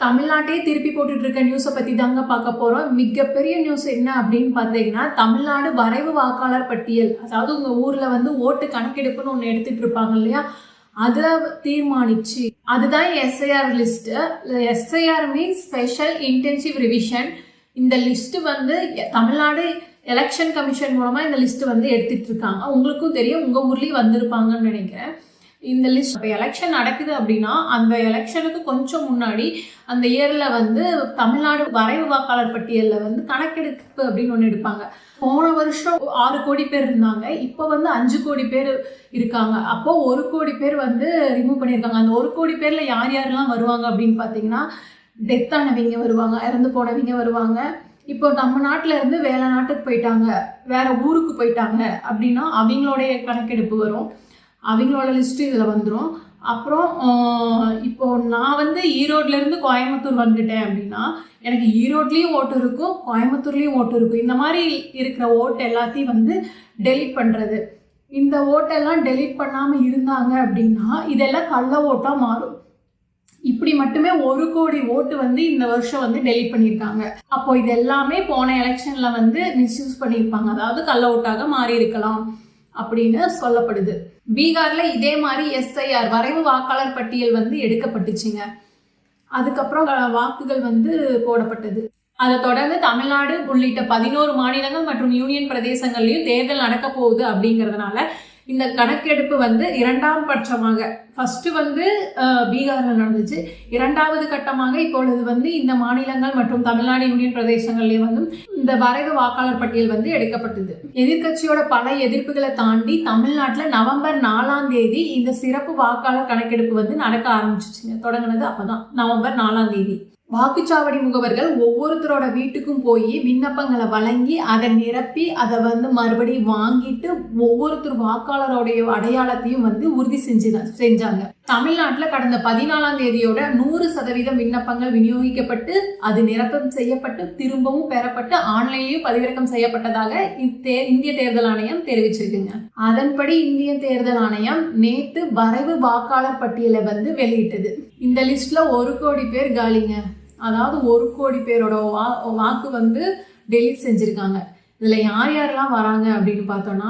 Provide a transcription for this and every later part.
தமிழ்நாட்டையே திருப்பி போட்டுட்டு இருக்க நியூஸை பற்றி தாங்க பார்க்க போகிறோம். மிகப்பெரிய நியூஸ் என்ன அப்படின்னு பார்த்தீங்கன்னா, தமிழ்நாடு வரைவு வாக்காளர் பட்டியல், அதாவது உங்கள் ஊரில் வந்து ஓட்டு கணக்கெடுப்புன்னு ஒன்று எடுத்துகிட்டு இருப்பாங்க இல்லையா, அதை தீர்மானிச்சு அதுதான் SIR list. SIR means special intensive revision. இந்த லிஸ்ட்டு வந்து தமிழ்நாடு எலெக்ஷன் கமிஷன் மூலமாக இந்த லிஸ்ட்டு வந்து எடுத்துகிட்டு இருக்காங்க. உங்களுக்கும் தெரியும், உங்கள் ஊர்லேயும் வந்திருப்பாங்கன்னு நினைக்கிறேன். இந்த லிஸ்ட் இப்போ எலெக்ஷன் நடக்குது அப்படின்னா அந்த எலெக்ஷனுக்கு கொஞ்சம் முன்னாடி அந்த இயரில் வந்து தமிழ்நாடு வரைவு வாக்காளர் பட்டியலில் வந்து கணக்கெடுப்பு அப்படின்னு ஒன்று எடுப்பாங்க. போன வருஷம் 6 கோடி பேர் இருந்தாங்க, இப்போ வந்து 5 கோடி பேர் இருக்காங்க. அப்போது 1 கோடி பேர் வந்து ரிமூவ் பண்ணியிருக்காங்க. அந்த 1 கோடி பேரில் யார் யாரெல்லாம் வருவாங்க அப்படின்னு பார்த்தீங்கன்னா, டெத் ஆனவங்க வருவாங்க, இறந்து போனவங்க வருவாங்க. இப்போ நம்ம நாட்டில் இருந்து வேற நாட்டுக்கு போயிட்டாங்க, வேற ஊருக்கு போயிட்டாங்க அப்படின்னா அவங்களுடைய கணக்கெடுப்பு வரும், அவங்களோட லிஸ்ட்டு இதில் வந்துடும். அப்புறம் இப்போது நான் வந்து ஈரோட்லேருந்து கோயம்புத்தூர் வந்துட்டேன் அப்படின்னா எனக்கு ஈரோட்லேயும் ஓட்டு இருக்கும், கோயம்புத்தூர்லேயும் ஓட்டு இருக்கும். இந்த மாதிரி இருக்கிற ஓட்டு எல்லாத்தையும் வந்து டெலீட் பண்ணுறது. இந்த ஓட்டெல்லாம் டெலீட் பண்ணாமல் இருந்தாங்க அப்படின்னா இதெல்லாம் கள்ள ஓட்டாக மாறும். இப்படி மட்டுமே 1 கோடி ஓட்டு வந்து இந்த வருஷம் வந்து டெலீட் பண்ணியிருக்காங்க. அப்போ இது எல்லாமே போன எலெக்ஷனில் வந்து மிஸ்யூஸ் பண்ணியிருப்பாங்க, அதாவது கள்ள ஓட்டாக மாறி இருக்கலாம் அப்படின்னு சொல்லப்படுது. பீகார்ல இதே மாதிரி எஸ்ஐஆர் வரைவு வாக்காளர் பட்டியல் வந்து எடுக்கப்பட்டுச்சுங்க. அதுக்கப்புறம் வாக்குகள் வந்து போடப்பட்டது. அதை தொடர்ந்து தமிழ்நாடு உள்ளிட்ட 11 மாநிலங்கள் மற்றும் யூனியன் பிரதேசங்கள்லயும் தேர்தல் நடக்க போகுது அப்படிங்கிறதுனால இந்த கணக்கெடுப்பு வந்து 2ஆம் பட்சமாக ஃபர்ஸ்ட் வந்து பீகார்ல நடந்துச்சு, 2வது கட்டமாக இப்பொழுது வந்து இந்த மாநிலங்கள் மற்றும் தமிழ்நாடு யூனியன் பிரதேசங்கள்லயே வந்து இந்த வரைவு வாக்காளர் பட்டியல் வந்து எடுக்கப்பட்டது. எதிர்கட்சியோட பல எதிர்ப்புகளை தாண்டி தமிழ்நாட்டில் நவம்பர் 4ஆம் தேதி இந்த சிறப்பு வாக்காளர் கணக்கெடுப்பு வந்து நடக்க ஆரம்பிச்சிச்சுங்க. தொடங்கினது அப்பதான் நவம்பர் 4ஆம் தேதி. வாக்குச்சாவடி முகவர்கள் ஒவ்வொருத்தரோட வீட்டுக்கும் போய் விண்ணப்பங்களை வழங்கி அதை நிரப்பி அதை வந்து மறுபடியும் வாங்கிட்டு ஒவ்வொருத்தர் வாக்காளரோடைய அடையாளத்தையும் வந்து உறுதி செஞ்சாங்க. தமிழ்நாட்டில் கடந்த 14ஆம் தேதியோட 100% விண்ணப்பங்கள் விநியோகிக்கப்பட்டு அது நிரப்பம் செய்யப்பட்டு திரும்பவும் பெறப்பட்டு ஆன்லைன்லயும் பதிவிறக்கம் செய்யப்பட்டதாக இந்திய தேர்தல் ஆணையம் தெரிவிச்சிருக்குங்க. அதன்படி இந்திய தேர்தல் ஆணையம் நேற்று வரைவு வாக்காளர் பட்டியலை வந்து வெளியிட்டது. இந்த லிஸ்ட்ல 1 கோடி பேர் காலிங்க. அதாவது 1 கோடி பேரோட வாக்கு வந்து டெலீட் செஞ்சிருக்காங்க. இதுல யார் யாரெல்லாம் வராங்க அப்படின்னு பார்த்தோம்னா,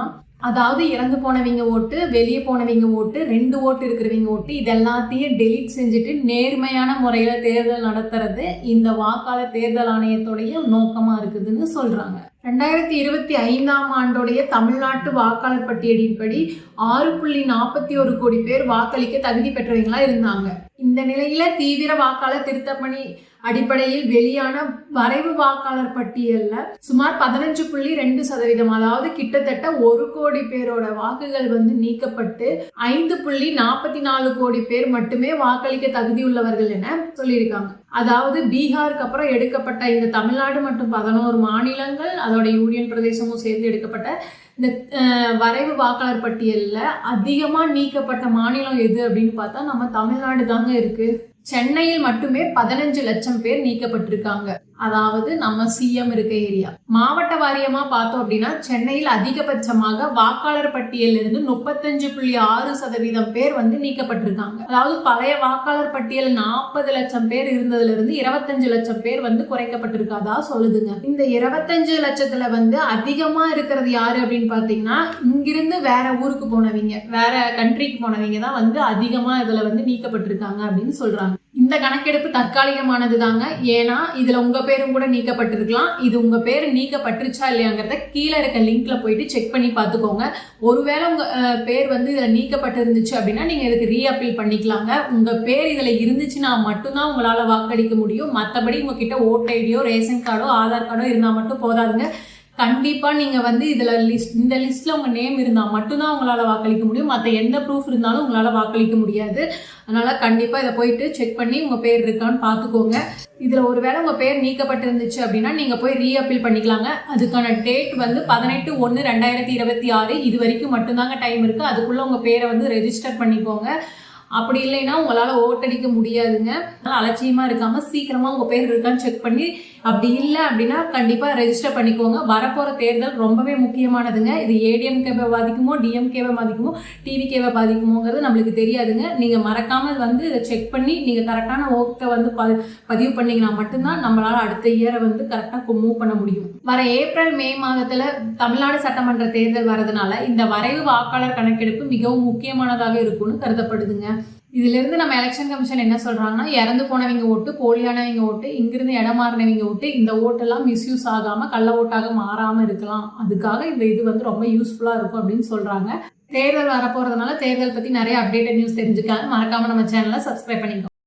அதாவது இறந்து போனவங்க ஓட்டு, வெளியே போனவங்க ஓட்டு, 2 ஓட்டு இருக்கிறவங்க ஓட்டு, இதெல்லாத்தையும் டெலீட் செஞ்சுட்டு நேர்மையான முறையில தேர்தல் நடத்துறது இந்த வாக்காளர் தேர்தல் ஆணையத்துடைய நோக்கமா இருக்குதுன்னு சொல்றாங்க. 2025ஆம் ஆண்டோடைய தமிழ்நாட்டு வாக்காளர் பட்டியலின்படி 6.41 கோடி பேர் வாக்களிக்க தகுதி பெற்றவங்களா இருந்தாங்க. இந்த நிலையில தீவிர வாக்காளர் திருத்தப்பணி அடிப்படையில் வெளியான வரைவு வாக்காளர் பட்டியல்ல சுமார் 15.2%, அதாவது கிட்டத்தட்ட 1 கோடி பேரோட வாக்குகள் வந்து நீக்கப்பட்டு 5.44 கோடி பேர் மட்டுமே வாக்களிக்க தகுதியுள்ளவர்கள் என சொல்லியிருக்காங்க. அதாவது பீகாருக்கு அப்புறம் எடுக்கப்பட்ட இந்த தமிழ்நாடு மற்றும் 11 மாநிலங்கள் அதோட யூனியன் பிரதேசமும் சேர்ந்து எடுக்கப்பட்ட இந்த வரைவு வாக்காளர் பட்டியல்ல அதிகமா நீக்கப்பட்ட மாநிலம் எது அப்படின்னு பார்த்தா நம்ம தமிழ்நாடு தாங்க இருக்கு. சென்னையில் மட்டுமே 15 லட்சம் பேர் நீக்கப்பட்டிருக்காங்க, அதாவது நம்ம சிஎம் இருக்க ஏரியா. மாவட்ட வாரியமா பார்த்தோம் அப்படின்னா சென்னையில் அதிகபட்சமாக வாக்காளர் பட்டியலில் இருந்து 35.6% பேர் வந்து நீக்கப்பட்டிருக்காங்க. அதாவது பழைய வாக்காளர் பட்டியல் 40 லட்சம் பேர் இருந்ததுல இருந்து 25 லட்சம் பேர் வந்து குறைக்கப்பட்டிருக்காதா சொல்லுதுங்க. இந்த 25 லட்சத்துல வந்து அதிகமா இருக்கிறது யாரு அப்படின்னு பாத்தீங்கன்னா, இங்கிருந்து வேற ஊருக்கு போனவங்க, வேற கண்ட்ரிக்கு போனவங்க தான் வந்து அதிகமா இதுல வந்து நீக்கப்பட்டிருக்காங்க அப்படின்னு சொல்றாங்க. இந்த கணக்கெடுப்பு தற்காலிகமானது தாங்க. ஏன்னா இதுல உங்க பேரும் கூட நீக்கப்பட்டிருக்கலாம். இது உங்க பேர் நீக்கப்பட்டுருச்சா இல்லையாங்கிறத கீழே இருக்க லிங்க்ல போயிட்டு செக் பண்ணி பார்த்துக்கோங்க. ஒருவேளை உங்க பேர் வந்து இதுல நீக்கப்பட்டிருந்துச்சு அப்படின்னா நீங்க இதுக்கு ரீஅப்பீல் பண்ணிக்கலாங்க. உங்க பேர் இதுல இருந்துச்சுன்னா மட்டும்தான் உங்களால வாக்களிக்க முடியும். மற்றபடி உங்ககிட்ட ஓட் ஐடியோ, ரேஷன் கார்டோ, ஆதார் கார்டோ இருந்தா மட்டும் போதாதுங்க. கண்டிப்பா நீங்க வந்து இந்த லிஸ்ட்ல உங்க நேம் இருந்தா மட்டும்தான் உங்களால வாக்களிக்க முடியும். மற்ற எந்த ப்ரூஃப் இருந்தாலும் உங்களால வாக்களிக்க முடியாது. அதனால கண்டிப்பா இதை போயிட்டு செக் பண்ணி உங்க பேர் இருக்கான்னு பாத்துக்கோங்க. இதுல ஒருவேளை உங்க பேர் நீக்கப்பட்டிருந்துச்சு அப்படின்னா நீங்க போய் ரீஅப்பீல் பண்ணிக்கலாங்க. அதுக்கான டேட் வந்து 18/1/2026. இது வரைக்கும் மட்டும்தாங்க டைம் இருக்கு. அதுக்குள்ள உங்க பேரை வந்து ரெஜிஸ்டர் பண்ணிக்கோங்க. அப்படி இல்லைன்னா உங்களால் ஓட்டடிக்க முடியாதுங்க. அதனால் அலட்சியமாக இருக்காமல் சீக்கிரமாக உங்கள் பேர் இருக்கான்னு செக் பண்ணி, அப்படி இல்லை அப்படின்னா கண்டிப்பாக ரெஜிஸ்டர் பண்ணிக்கோங்க. வரப்போகிற தேர்தல் ரொம்பவே முக்கியமானதுங்க. இது ஏடிஎம்கேவை பாதிக்குமோ, டிஎம்கேவை பாதிக்குமோ, டிவிகேவை பாதிக்குமோங்கிறது நம்மளுக்கு தெரியாதுங்க. நீங்கள் மறக்காமல் வந்து இதை செக் பண்ணி நீங்கள் கரெக்டான ஓட்டை வந்து பதிவு பண்ணிங்கன்னா மட்டும்தான் நம்மளால் அடுத்த இயரை வந்து கரெக்டாக மூவ் பண்ண முடியும். வர ஏப்ரல் மே மாதத்தில் தமிழ்நாடு சட்டமன்ற தேர்தல் வரதுனால இந்த வரைவு வாக்காளர் கணக்கெடுப்பு மிகவும் முக்கியமானதாக இருக்கும்னு கருதப்படுதுங்க. இதிலிருந்து நம்ம எலெக்ஷன் கமிஷன் என்ன சொல்றாங்கன்னா, இறந்து போனவங்க ஓட்டு, போலியானவங்க ஓட்டு, இங்கிருந்து இடம் மாறினவங்க ஓட்டு, இந்த ஓட்டெல்லாம் மிஸ்யூஸ் ஆகாம கள்ள ஓட்டாக மாறாம இருக்கலாம். அதுக்காக இந்த இது வந்து ரொம்ப யூஸ்ஃபுல்லா இருக்கும் அப்படின்னு சொல்றாங்க. தேர்தல் வரப்போறதுனால தேர்தல் பத்தி நிறைய அப்டேட்டட் நியூஸ் தெரிஞ்சுக்காங்க. மறக்காம நம்ம சேனலை சப்ஸ்கிரைப் பண்ணிக்கோங்க.